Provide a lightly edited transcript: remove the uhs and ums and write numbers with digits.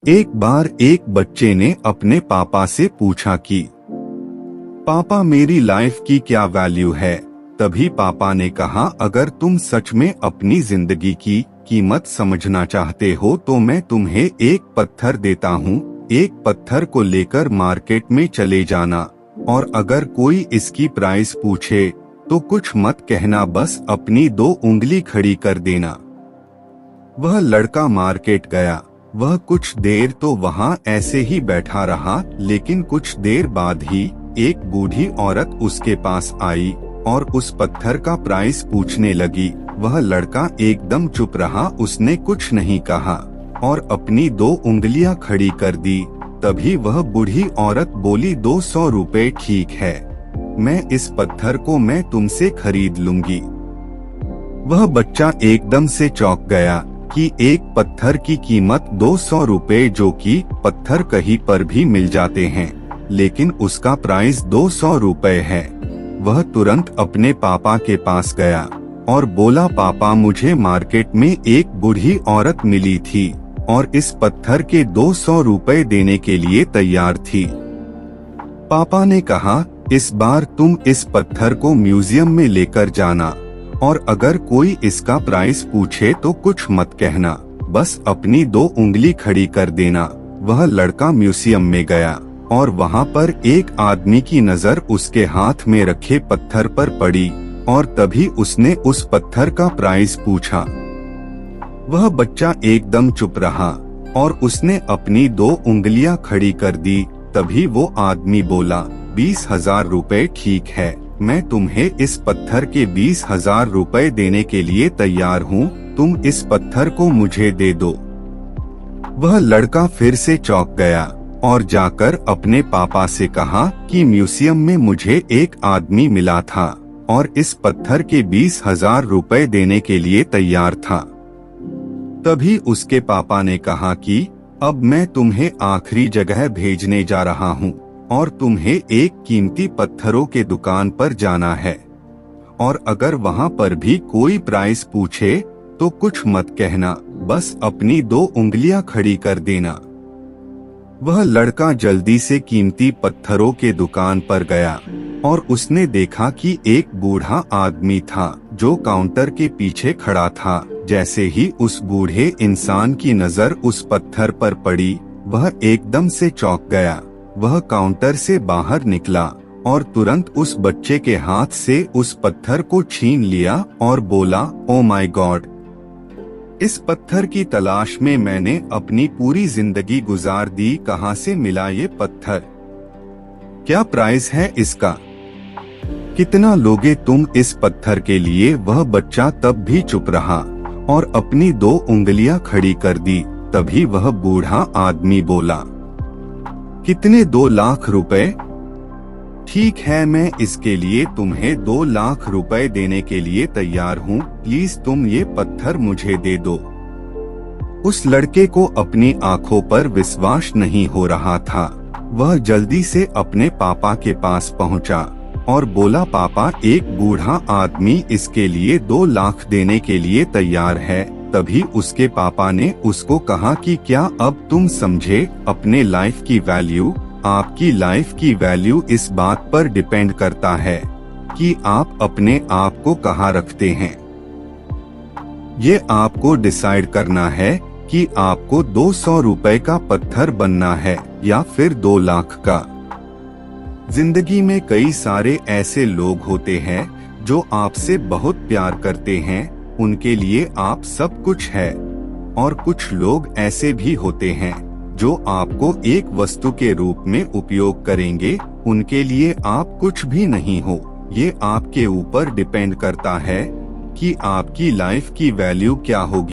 एक बार एक बच्चे ने अपने पापा से पूछा कि पापा मेरी लाइफ की क्या वैल्यू है। तभी पापा ने कहा, अगर तुम सच में अपनी जिंदगी की कीमत समझना चाहते हो तो मैं तुम्हें एक पत्थर देता हूँ। एक पत्थर को लेकर मार्केट में चले जाना और अगर कोई इसकी प्राइस पूछे तो कुछ मत कहना, बस अपनी 2 उंगली खड़ी कर देना। वह लड़का मार्केट गया। वह कुछ देर तो वहाँ ऐसे ही बैठा रहा, लेकिन कुछ देर बाद ही एक बूढ़ी औरत उसके पास आई और उस पत्थर का प्राइस पूछने लगी। वह लड़का एकदम चुप रहा, उसने कुछ नहीं कहा और अपनी 2 उंगलियां खड़ी कर दी। तभी वह बूढ़ी औरत बोली, 200 रुपए ठीक है, मैं इस पत्थर को मैं तुमसे खरीद लूंगी। वह बच्चा एकदम से चौंक गया कि एक पत्थर की कीमत 200 रुपए, जो कि पत्थर कहीं पर भी मिल जाते हैं, लेकिन उसका प्राइस 200 रुपए है। वह तुरंत अपने पापा के पास गया और बोला, पापा मुझे मार्केट में एक बूढ़ी औरत मिली थी और इस पत्थर के 200 रुपए देने के लिए तैयार थी। पापा ने कहा, इस बार तुम इस पत्थर को म्यूजियम में लेकर जाना और अगर कोई इसका प्राइस पूछे तो कुछ मत कहना, बस अपनी 2 उंगली खड़ी कर देना। वह लड़का म्यूजियम में गया और वहाँ पर एक आदमी की नजर उसके हाथ में रखे पत्थर पर पड़ी और तभी उसने उस पत्थर का प्राइस पूछा। वह बच्चा एकदम चुप रहा और उसने अपनी 2 उंगलियां खड़ी कर दी। तभी वो आदमी बोला, 20,000 रुपए ठीक है, मैं तुम्हें इस पत्थर के 20,000 रुपए देने के लिए तैयार हूँ, तुम इस पत्थर को मुझे दे दो। वह लड़का फिर से चौंक गया और जाकर अपने पापा से कहा कि म्यूजियम में मुझे एक आदमी मिला था और इस पत्थर के 20,000 रुपए देने के लिए तैयार था। तभी उसके पापा ने कहा कि अब मैं तुम्हें आखिरी जगह भेजने जा रहा हूँ और तुम्हें एक कीमती पत्थरों के दुकान पर जाना है और अगर वहाँ पर भी कोई प्राइस पूछे तो कुछ मत कहना, बस अपनी 2 उंगलियां खड़ी कर देना। वह लड़का जल्दी से कीमती पत्थरों के दुकान पर गया और उसने देखा कि एक बूढ़ा आदमी था जो काउंटर के पीछे खड़ा था। जैसे ही उस बूढ़े इंसान की नजर उस पत्थर पर पड़ी, वह एकदम से चौंक गया। वह काउंटर से बाहर निकला और तुरंत उस बच्चे के हाथ से उस पत्थर को छीन लिया और बोला, ओ माय गॉड, इस पत्थर की तलाश में मैंने अपनी पूरी जिंदगी गुजार दी, कहाँ से मिला ये पत्थर, क्या प्राइस है इसका, कितना लोगे तुम इस पत्थर के लिए। वह बच्चा तब भी चुप रहा और अपनी 2 उंगलियां खड़ी कर दी। तभी वह बूढ़ा आदमी बोला, कितने, 2 लाख रुपए, ठीक है, मैं इसके लिए तुम्हें 2 लाख रुपए देने के लिए तैयार हूँ, प्लीज तुम ये पत्थर मुझे दे दो। उस लड़के को अपनी आंखों पर विश्वास नहीं हो रहा था। वह जल्दी से अपने पापा के पास पहुँचा और बोला, पापा एक बूढ़ा आदमी इसके लिए 2 लाख देने के लिए तैयार है। तभी उसके पापा ने उसको कहा कि क्या अब तुम समझे अपने लाइफ की वैल्यू। आपकी लाइफ की वैल्यू इस बात पर डिपेंड करता है कि आप अपने आप को कहाँ रखते हैं। ये आपको डिसाइड करना है कि आपको 200 रुपए का पत्थर बनना है या फिर 2 लाख का। जिंदगी में कई सारे ऐसे लोग होते हैं जो आपसे बहुत प्यार करते हैं, उनके लिए आप सब कुछ है, और कुछ लोग ऐसे भी होते हैं जो आपको एक वस्तु के रूप में उपयोग करेंगे, उनके लिए आप कुछ भी नहीं हो। ये आपके ऊपर डिपेंड करता है कि आपकी लाइफ की वैल्यू क्या होगी।